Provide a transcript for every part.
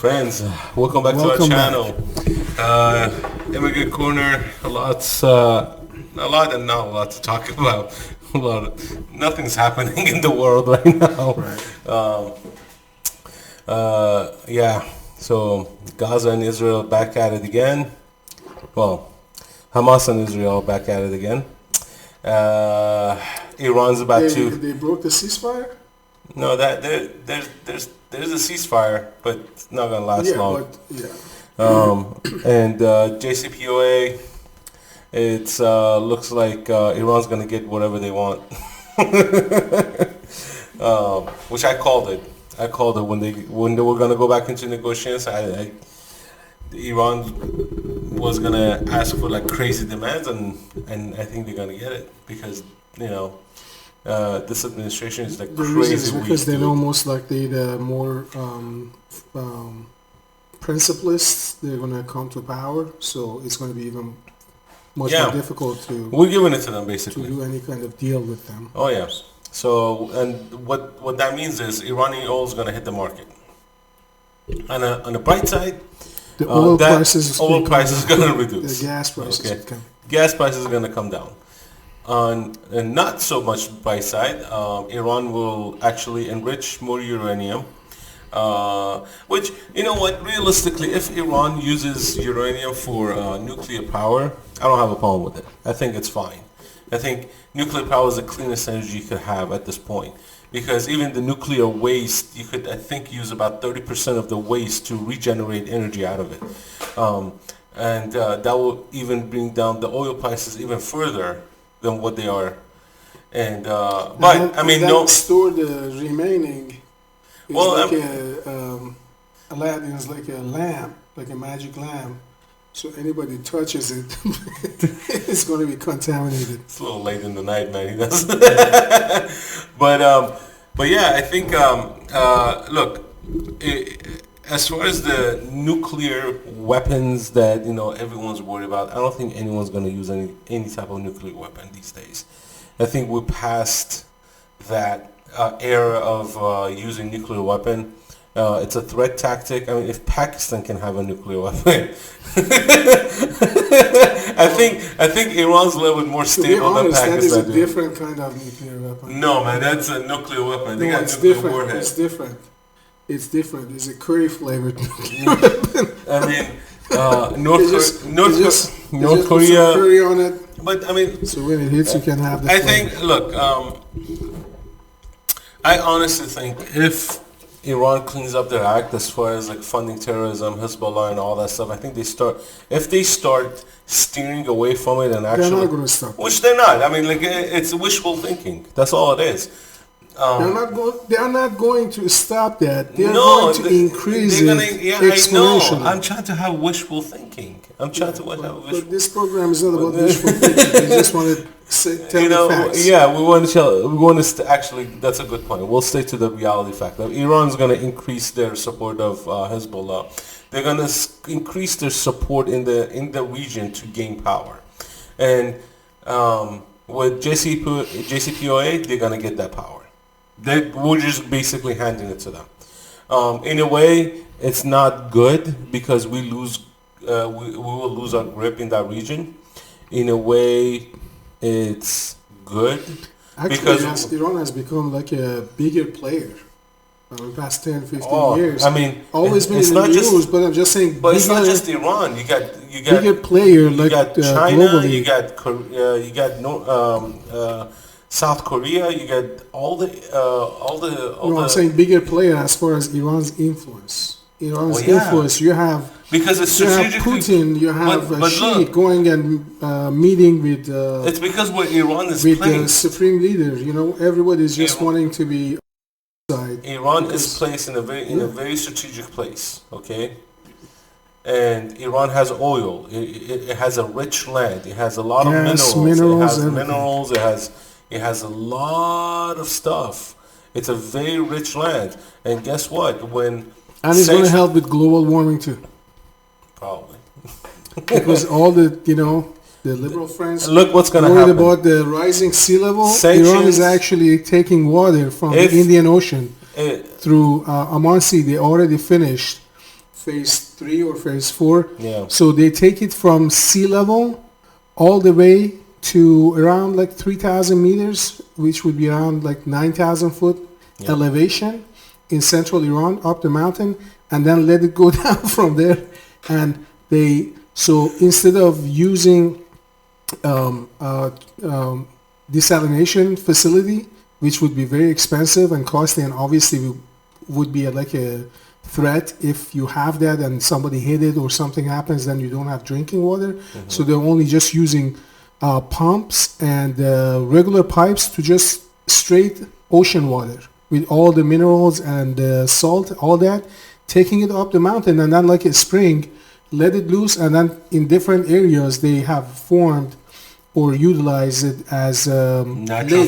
Friends, welcome back to our channel. Immigrant Corner, a lot and not a lot to talk about. Nothing's happening in the world right now. Right. So Gaza and Israel back at it again. Well, Hamas and Israel back at it again. Iran's about to. They broke the ceasefire? No, there's a ceasefire, but it's not gonna last long. And JCPOA, it's looks like Iran's gonna get whatever they want, which I called it. When they were gonna go back into negotiations. Iran was gonna ask for like crazy demands, and I think they're gonna get it because this administration is like crazy weak. Because they know most likely the more principalists, they're going to come to power, so it's going to be even much more difficult to. We're giving it to them basically to do any kind of deal with them. Oh yeah. So and what that means is Iranian oil is going to hit the market. On the bright side, the oil prices is going to reduce. The gas prices. Okay. Gas prices are going to come down. On a not so much bright side, Iran will actually enrich more uranium, which, you know what, realistically, if Iran uses uranium for nuclear power, I don't have a problem with it. I think it's fine. I think nuclear power is the cleanest energy you could have at this point. Because even the nuclear waste, you could, I think, use about 30% of the waste to regenerate energy out of it. And that will even bring down the oil prices even further than what they are, and store the remaining. Aladdin's like a lamp, like a magic lamp. So anybody touches it, it's going to be contaminated. It's a little late in the night, man. He does. But yeah, I think as far as the nuclear weapons that everyone's worried about, I don't think anyone's going to use any type of nuclear weapon these days. I think we're past that era of using nuclear weapon. It's a threat tactic. I mean, if Pakistan can have a nuclear weapon, I think Iran's a little bit more stable than Pakistan. That is a different kind of nuclear weapon. No, man, that's a nuclear weapon. They got it's nuclear different. warhead. It's different. It's different. It's a curry flavored. I mean, North Korea. Put curry on it. But I mean, so when it hits, you can have the. I think. Look, I honestly think if Iran cleans up their act as far as like funding terrorism, Hezbollah, and all that stuff, I think if they start steering away from it and actually, they're not going to stop. Which they're not. I mean, like it's wishful thinking. That's all it is. They are not going to stop that. They are going to increase it exponentially. I know. I'm trying to have wishful thinking. But this program is not about wishful thinking. We just want to tell the facts. Yeah, we want to actually. That's a good point. We'll stay to the reality fact that Iran's going to increase their support of Hezbollah. They're going to increase their support in the region to gain power, and with JCPOA, they're going to get that power. We're just basically handing it to them. In a way, it's not good because we will lose our grip in that region. In a way, it's good because Iran has become like a bigger player over the past 10, 15 years. I mean, always been in the news, but I'm just saying. But it's not just Iran. You got bigger player like China. Globally. You got South Korea, you got all the. I'm saying bigger player as far as Iran's influence. Influence. You have because it's Putin. You have Xi going and meeting with. It's because what Iran is with playing. The supreme leader. Everybody is just wanting to be. Iran is placed in a very strategic place. Okay. And Iran has oil. It has a rich land. It has a lot of minerals. It has a lot of stuff. It's a very rich land. And guess what? And it's going to help with global warming too. Probably. Because all the liberal friends look what's going to happen. Worried about the rising sea level. Iran is actually taking water from the Indian Ocean through Amansi. They already finished phase 3 or phase 4. Yeah. So they take it from sea level all the way to around like 3,000 meters, which would be around like 9,000 foot elevation in central Iran up the mountain, and then let it go down from there. And so instead of using desalination facility, which would be very expensive and costly, and obviously would be like a threat if you have that and somebody hit it or something happens, then you don't have drinking water. So they're only just using pumps and regular pipes to just straight ocean water with all the minerals and salt, all that, taking it up the mountain, and then like a spring, let it loose, and then in different areas they have formed or utilize it as natural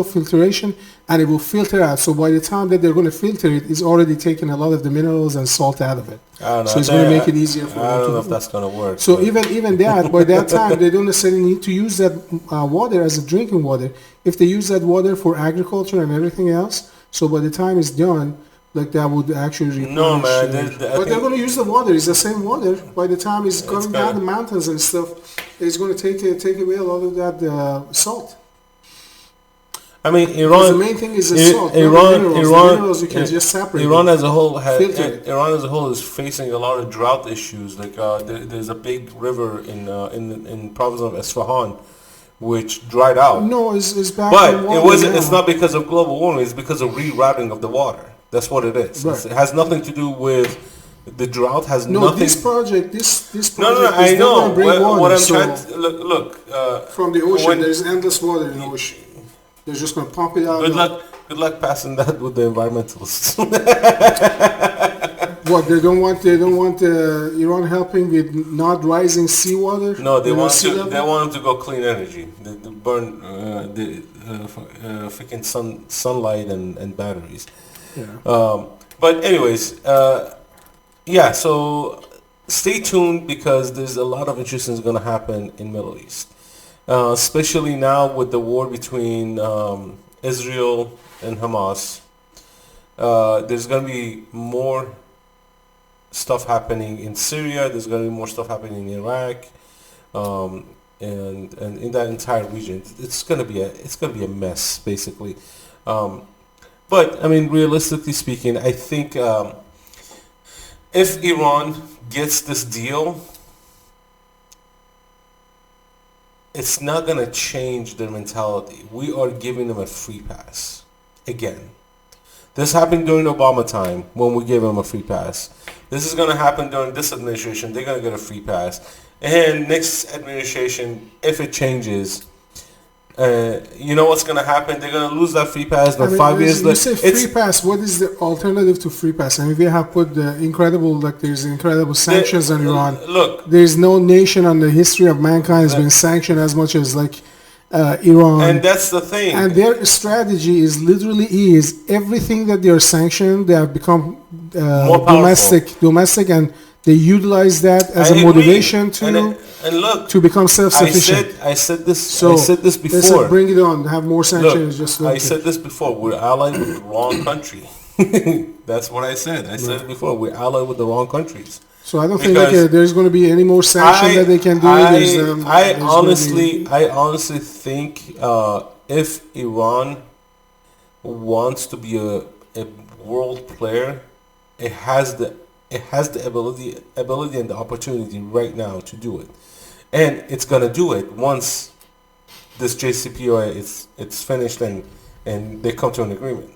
filtration, and it will filter out. So by the time that they're going to filter it, it's already taken a lot of the minerals and salt out of it. I don't know. So it's going to make it easier for them. I don't know if that's going to work. So even that, by that time, they don't necessarily need to use that water as a drinking water. If they use that water for agriculture and everything else, so by the time it's done, like that would actually replenish. No, man. But they're going to use the water. It's the same water. By the time it's coming down the mountains and stuff, it's going to take away a lot of that salt. I mean, Because the main thing is the salt. The minerals you can just separate. Iran as a whole is facing a lot of drought issues. Like there's a big river in province of Isfahan, which dried out. No, it's back. But it wasn't. It's not because of global warming. It's because of rerouting of the water. That's what it is. Right. It has nothing to do with the drought. Has nothing. This project. No. I know. What I'm trying to look. From the ocean, there's endless water in the ocean. They're just going to pump it out. Good luck passing that with the environmentalists. What they don't want Iran helping with not rising seawater. No, they want them to go clean energy. They burn freaking sunlight and batteries. Yeah. But anyways, so stay tuned because there's a lot of interesting going to happen in Middle East, especially now with the war between Israel and Hamas. There's going to be more stuff happening in Syria. There's going to be more stuff happening in Iraq, and in that entire region. It's going to be a mess basically. But I mean, realistically speaking, I think if Iran gets this deal, it's not going to change their mentality. We are giving them a free pass again. This happened during Obama time when we gave them a free pass. This is going to happen during this administration. They're going to get a free pass. And next administration, if it changes, you know what's going to happen? They're going to lose that free pass. Then 5 years later, you say free pass. What is the alternative to free pass? I mean, we have put there's incredible sanctions on Iran. Look, there's no nation on the history of mankind has been sanctioned as much as Iran. And that's the thing. And their strategy is everything that they are sanctioned, they have become more domestic, and they utilize that as a motivation to become self-sufficient. I said this before. They said, bring it on. Have more sanctions. I said this before. We're allied with the wrong country. That's what I said. I said it before. We're allied with the wrong countries. So I don't think there's going to be any more sanction that they can do. I honestly think if Iran wants to be a world player, it has the ability and the opportunity right now to do it, and it's gonna do it once this JCPOA it's finished and they come to an agreement.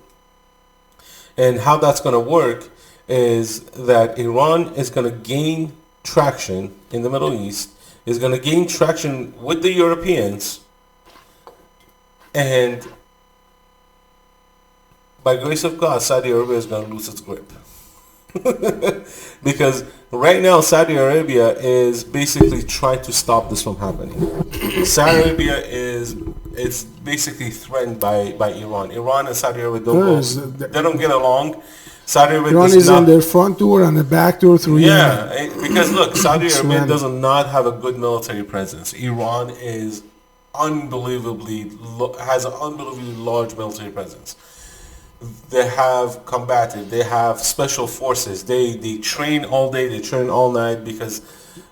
And how that's gonna work is that Iran is gonna gain traction in the Middle East, is gonna gain traction with the Europeans, and by grace of God, Saudi Arabia is gonna lose its grip. Because right now Saudi Arabia is basically trying to stop this from happening. Saudi Arabia it's basically threatened by Iran. Iran and Saudi Arabia they don't get along. Saudi Arabia Iran is on their front door and the back door through Yemen. Because look, Saudi Arabia does not have a good military presence. Iran is has an unbelievably large military presence. they have combative, they have special forces. They train all day, they train all night because,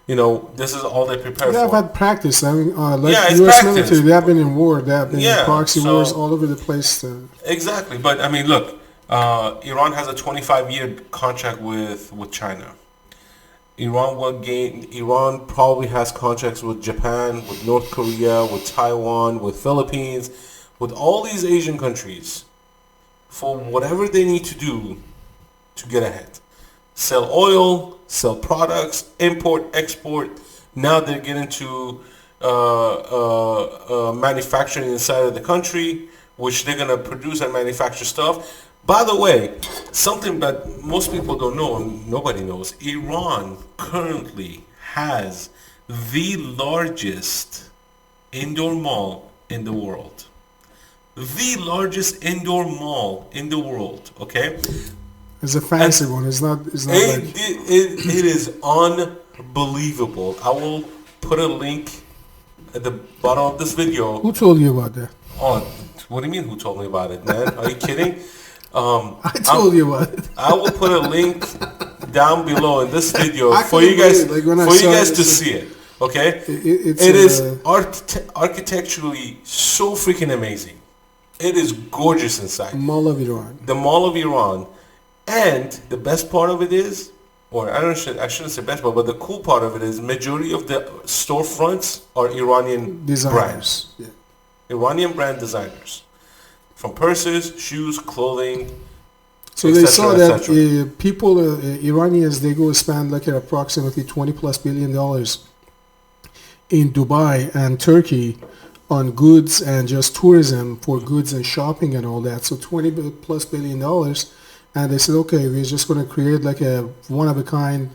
this is all they prepare They have for. had practice. I mean, like Yeah, it's U.S. practice. military, they have been in war. They have been in Yeah, proxy so wars all over the place. exactly. But I mean, look, Iran has a 25-year contract with China. Iran probably has contracts with Japan, with North Korea, with Taiwan, with Philippines, with all these Asian countries for whatever they need to do to get ahead. Sell oil, sell products, import, export. Now they're getting to manufacturing inside of the country, which they're going to produce and manufacture stuff. By the way, something that most people don't know and nobody knows, Iran currently has the largest indoor mall in the world. The largest indoor mall in the world, okay? It's a fancy one. It's not It is unbelievable. I will put a link at the bottom of this video. Who told you about that? Oh, what do you mean who told me about it, man? Are you kidding? I told you about it. I will put a link down below in this video I for you couldn't guys believe it, like, when I for you saw guys it, to it's see it. Okay, It's it is architecturally so freaking amazing. It is gorgeous inside. Mall of Iran. The Mall of Iran, and the best part of it is, or I shouldn't say best part, but the cool part of it is majority of the storefronts are Iranian brands, Designers. Yeah. Iranian brand designers, from purses, shoes, clothing. So they saw that people, Iranians, they go spend like approximately $20+ billion in Dubai and Turkey on goods and just tourism for goods and shopping and all that. So $20+ billion, and they said, okay, we're just going to create like a one of a kind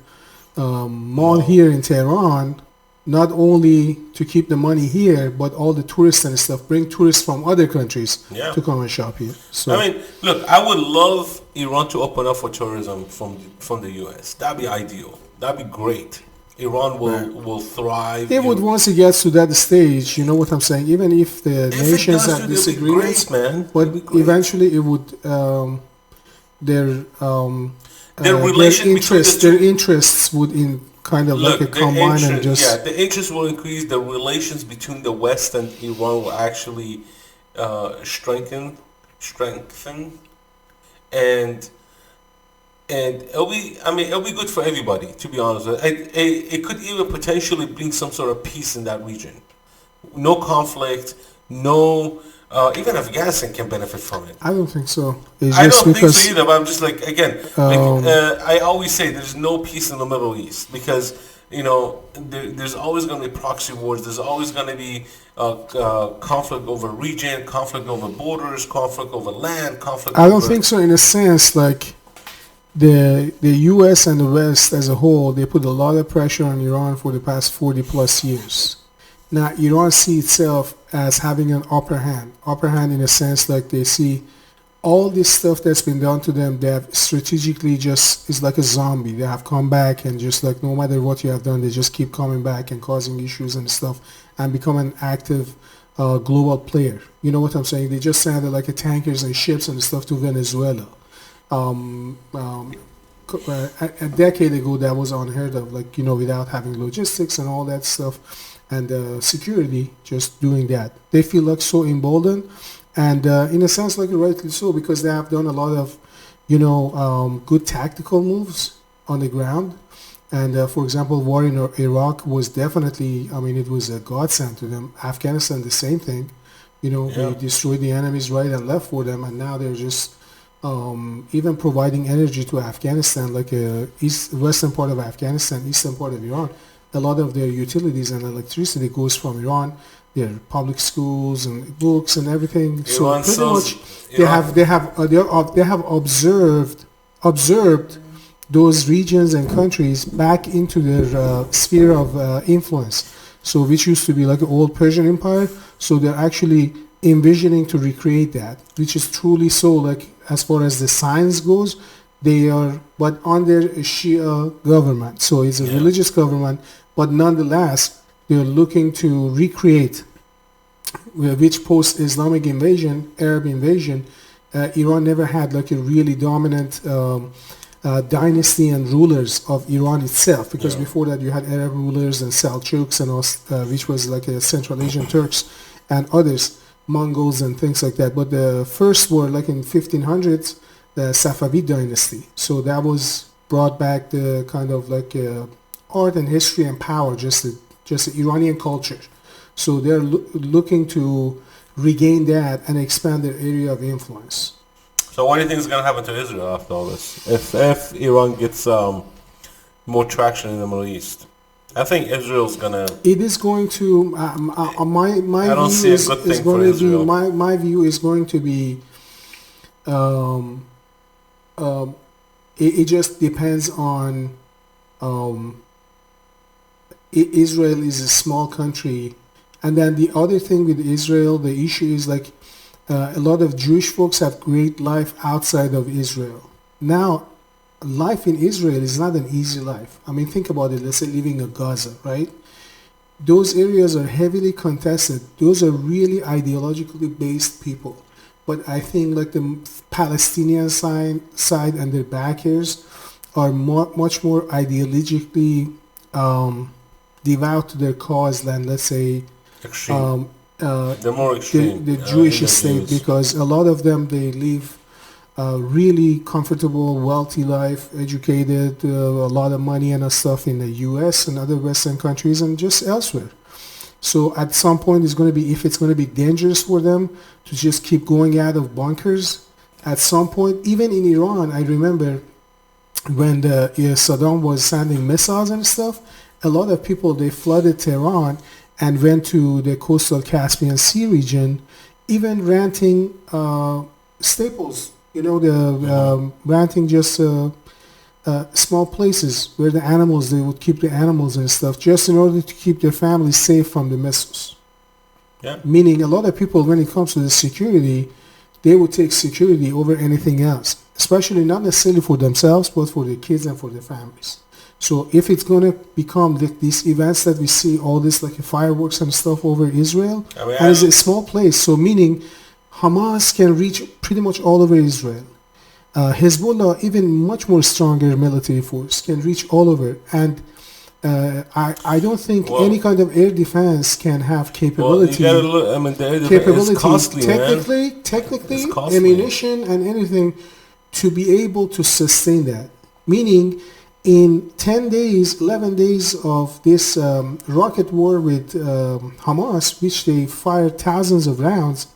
mall here in Tehran, not only to keep the money here, but all the tourists and stuff, bring tourists from other countries to come and shop here. So I mean, look, I would love Iran to open up for tourism from the U.S. That'd be ideal. That'd be great. Iran will thrive. it would, once it gets to that stage, you know what I'm saying, even if the nations have disagreements, man. but eventually it would, their interests would kind of like combine and just... the interest will increase. The relations between the West and Iran will actually strengthen, and it'll be good for everybody, to be honest. It could even potentially bring some sort of peace in that region. No conflict, no. Even Afghanistan can benefit from it. I don't think so. I don't think so either, but I'm just like, again, I always say there's no peace in the Middle East because, there's always going to be proxy wars. There's always going to be conflict over region, conflict over borders, conflict over land, conflict I don't think so in a sense, like the U.S. and the West as a whole, they put a lot of pressure on Iran for the past 40+ years. Now, Iran sees itself as having an upper hand in a sense, like they see all this stuff that's been done to them, they have strategically just, it's like a zombie. They have come back and just like no matter what you have done, they just keep coming back and causing issues and stuff and become an active global player. You know what I'm saying? They just sent like tankers and ships and stuff to Venezuela. A decade ago, that was unheard of, like, without having logistics and all that stuff. And security, just doing that. They feel like so emboldened, and in a sense, like rightly so, because they have done a lot of, good tactical moves on the ground. And for example, war in Iraq was definitely, it was a godsend to them. Afghanistan, the same thing. They destroyed the enemies right and left for them, and now they're just even providing energy to Afghanistan, like western part of Afghanistan, eastern part of Iran. A lot of their utilities and electricity goes from Iran, their public schools and books and everything. So pretty much they have observed those regions and countries back into their sphere of influence. So which used to be like an old Persian Empire. So they're actually envisioning to recreate that, which is truly so. Like as far as the science goes, they are, but under a Shia government. So it's a religious government, but nonetheless, they're looking to recreate which post-Islamic invasion, Arab invasion, Iran never had like a really dominant dynasty and rulers of Iran itself, because before that you had Arab rulers and Seljuks and which was like a Central Asian Turks and others, Mongols and things like that. But the first were like in 1500s, the Safavid dynasty. So that was brought back the kind of like art and history and power, just the Iranian culture. So they're looking to regain that and expand their area of influence. So what do you think is going to happen to Israel after all this? If Iran gets more traction in the Middle East, I think Israel's going to. It is going to. My I don't view see a is, good is thing for going to be Israel. my view is going to be. It just depends on. Israel is a small country, and then the other thing with Israel, the issue is like. A lot of Jewish folks have great life outside of Israel. Now, life in Israel is not an easy life. I mean, think about it. Let's say living in Gaza, right? Those areas are heavily contested. Those are really ideologically based people. But I think like the Palestinian side and their backers are much more ideologically devout to their cause than, let's say, Extreme. They're more extreme. The Jewish in their state, views. because a lot of them, they live a really comfortable, wealthy life, educated, a lot of money and stuff in the U.S. and other Western countries and just elsewhere. So at some point, it's going to be, if it's going to be dangerous for them to just keep going out of bunkers, at some point, even in Iran, I remember when Saddam was sending missiles and stuff, a lot of people, they flooded Tehran and went to the coastal Caspian Sea region, even renting staples, renting just small places where the animals, they would keep the animals and stuff, just in order to keep their families safe from the missiles. Yeah. Meaning a lot of people, when it comes to the security, they would take security over anything else, especially not necessarily for themselves, but for their kids and for their families. So if it's going to become these events that we see, all this like fireworks and stuff over Israel, and it's a small place, so meaning Hamas can reach pretty much all over Israel. Hezbollah, even much more stronger military force, can reach all over. And I don't think any kind of air defense can have capability. Well, you gotta look, I mean, the air defense is costly, technically, It's costly. ammunition and anything to be able to sustain that. Meaning, in 10 days, 11 days of this rocket war with Hamas, which they fired thousands of rounds,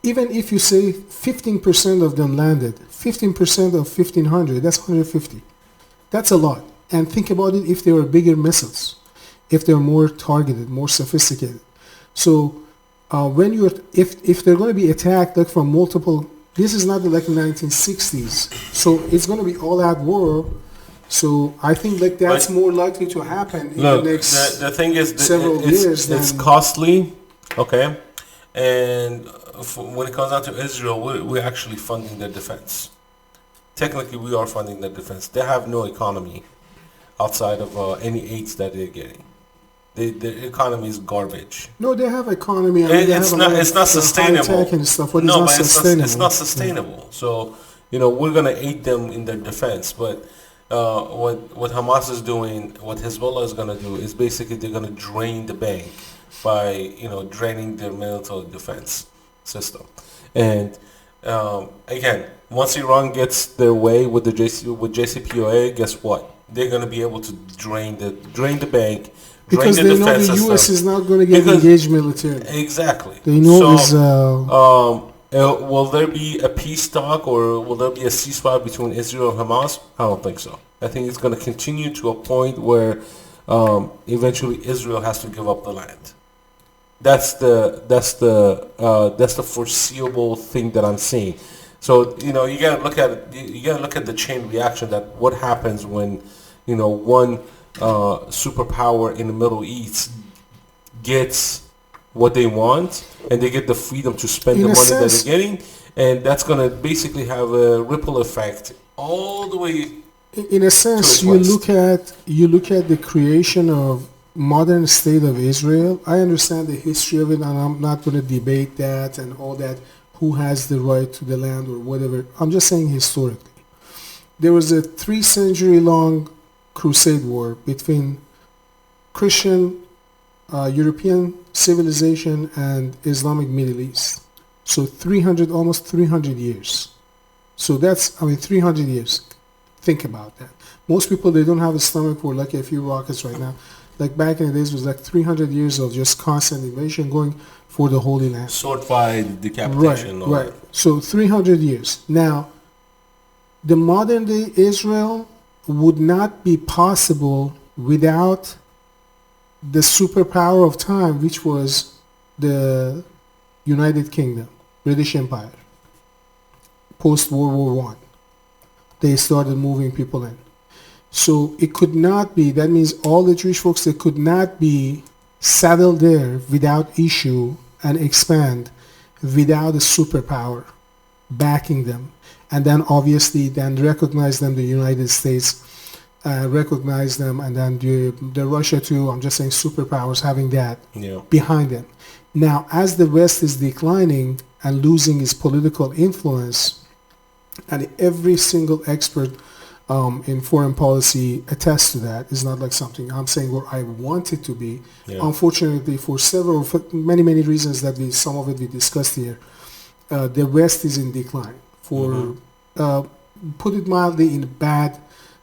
even if you say 15% of them landed, 15% of 1,500, that's 150. That's a lot. And think about it if they were bigger missiles, if they're more targeted, more sophisticated. So when if they're going to be attacked like from multiple, this is not like the 1960s. So it's going to be all-out war. So I think like that's more likely to happen in the next the thing is, several years. It's costly, okay? And when it comes down to Israel, we're actually funding their defense. Technically, we are funding their defense. They have no economy outside of any aids that they're getting. The economy is garbage. No, they have economy. It's not sustainable. And stuff, but it's not sustainable. So we're gonna aid them in their defense, but what Hamas is doing, what Hezbollah is gonna do, is basically they're gonna drain the bank by draining their military defense system. And again, once Iran gets their way with JCPOA, guess what? They're gonna be able to drain the bank. Because they know the U.S. is not going to get engaged militarily. Exactly. They know will there be a peace talk or will there be a ceasefire between Israel and Hamas? I don't think so. I think it's going to continue to a point where eventually Israel has to give up the land. That's the foreseeable thing that I'm seeing. So you gotta look at the chain reaction, that what happens when one superpower in the Middle East gets what they want and they get the freedom to spend the money that they're getting, and that's going to basically have a ripple effect all the way. In a sense, you look at the creation of modern state of Israel. I understand the history of it, and I'm not going to debate that and all that who has the right to the land or whatever. I'm just saying historically. There was a 3-century long crusade war between Christian, European civilization and Islamic Middle East. So almost 300 years. So that's, 300 years. Think about that. Most people, they don't have a stomach for like a few rockets right now. Like back in the days, it was like 300 years of just constant invasion going for the Holy Land. Sword fight, decapitation. Right. So 300 years. Now, the modern day Israel would not be possible without the superpower of time, which was the United Kingdom, British Empire, post World War I. They started moving people in. So it could not be, that means all the Jewish folks, they could not be settled there without issue and expand without a superpower backing them. And then obviously then recognize them, the United States, recognize them, and then the Russia too, I'm just saying superpowers having that behind them. Now, as the West is declining and losing its political influence, and every single expert in foreign policy attests to that, it's not like something I'm saying where I want it to be. Unfortunately, for many reasons that some of it we discussed here, the West is in decline. Put it mildly, in bad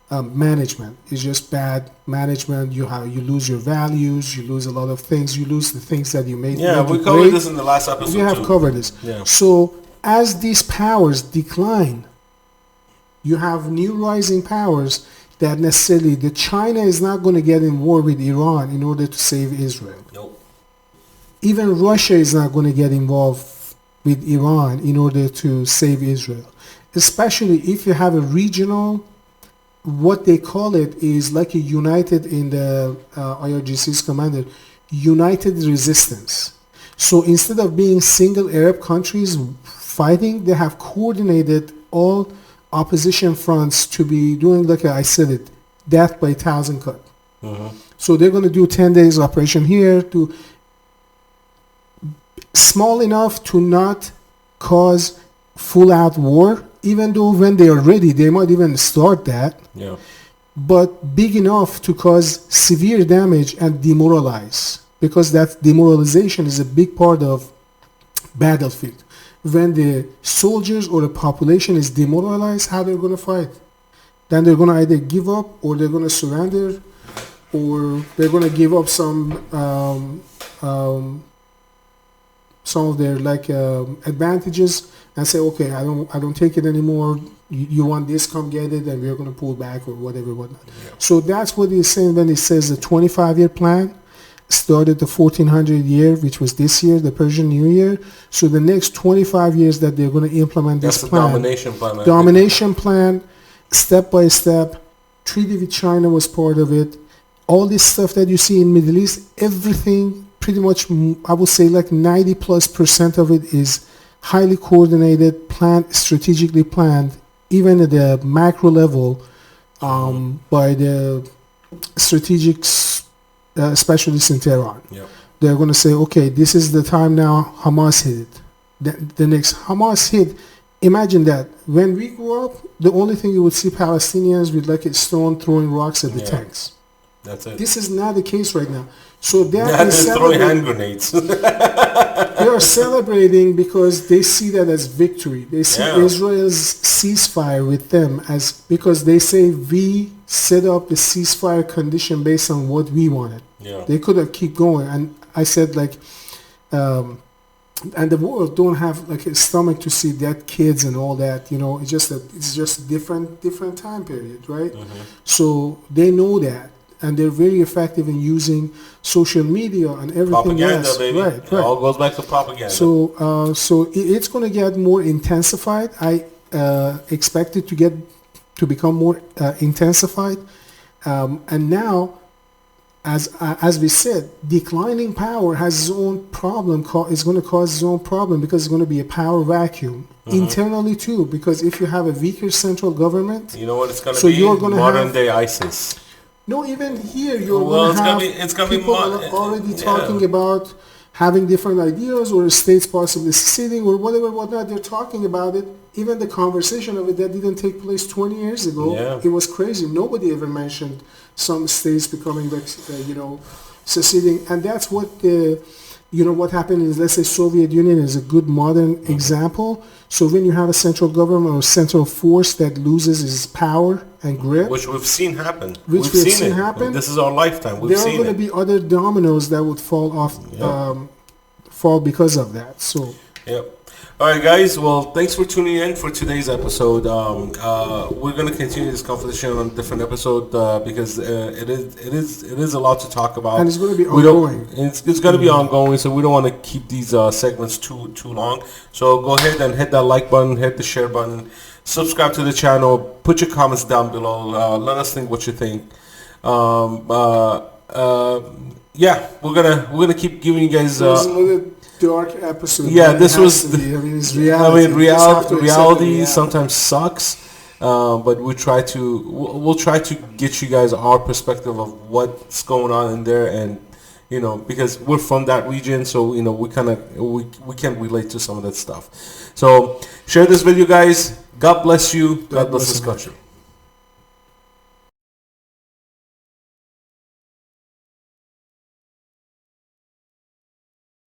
management. It's just bad management. You lose your values, you lose a lot of things, you lose the things that you made. Yeah, we covered this in the last episode. We have covered this. Yeah. So as these powers decline, you have new rising powers that necessarily, the China is not going to get in war with Iran in order to save Israel. Nope. Even Russia is not going to get involved with Iran in order to save Israel. Especially if you have a regional, what they call it is like a united, in the IRGC's commander, united resistance. So instead of being single Arab countries fighting, they have coordinated all opposition fronts to be doing, like I said it, death by 1,000 cut. So they're going to do 10 days operation here, to small enough to not cause full-out war, even though when they are ready, they might even start that. But big enough to cause severe damage and demoralize, because that demoralization is a big part of battlefield. When the soldiers or the population is demoralized, how they're going to fight? Then they're going to either give up, or they're going to surrender, or they're going to give up some of their advantages and say, okay, I don't take it anymore. You want this, come get it, and we're going to pull back or whatnot. So that's what he's saying when he says the 25-year plan started the 1400 year, which was this year, the Persian New Year. So the next 25 years that they're going to implement this plan. That's the domination plan. Domination plan, step by step. Treaty with China was part of it. All this stuff that you see in Middle East, everything, pretty much, I would say like 90+% of it is highly coordinated, planned, strategically planned, even at the macro level, by the strategic specialists in Tehran. They're going to say, okay, this is the time now. Hamas hit it. The next Hamas hit. Imagine that. When we grew up, the only thing you would see Palestinians with like a stone throwing rocks at the tanks. That's it. This is not the case right now. So they're throwing hand grenades. They are celebrating because they see that as victory. They see Israel's ceasefire with them as, because they say we set up the ceasefire condition based on what we wanted. They could have keep going, and I said and the world don't have like a stomach to see dead kids and all that. It's just a different time period, right? So they know that. And they're very effective in using social media and everything propaganda, else. Baby. Right. It all goes back to propaganda. So it's going to get more intensified. I expect it to become more intensified. And now, as we said, declining power has its own problem. It's going to cause its own problem because it's going to be a power vacuum internally too. Because if you have a weaker central government, you know what it's going to be? You're going to modern day ISIS. No, even here you're going to have people already talking about having different ideas, or states possibly seceding, or whatever, whatnot. They're talking about it. Even the conversation of it that didn't take place 20 years ago, Yeah. it was crazy. Nobody ever mentioned some states becoming, seceding, and that's what what happened is, let's say, Soviet Union is a good modern example. So when you have a central government or central force that loses its power and grip, Which we've seen happen. Which we've seen happen. This is our lifetime. We've there are seen going to it. be other dominoes that would fall off, fall because of that. So. Yep. All right, guys. Well, thanks for tuning in for today's episode. We're gonna continue this conversation on a different episode because it is a lot to talk about, and it's going to be ongoing. It's going to be ongoing, so we don't want to keep these segments too long. So go ahead and hit that like button, hit the share button, subscribe to the channel, put your comments down below. Let us think what you think. Yeah, we're gonna keep giving you guys. Dark episode. Yeah, this was. It's reality. Reality sometimes sucks, but we'll try to get you guys our perspective of what's going on in there, and because we're from that region, so we can relate to some of that stuff. So share this video, guys. God bless you. God bless this country.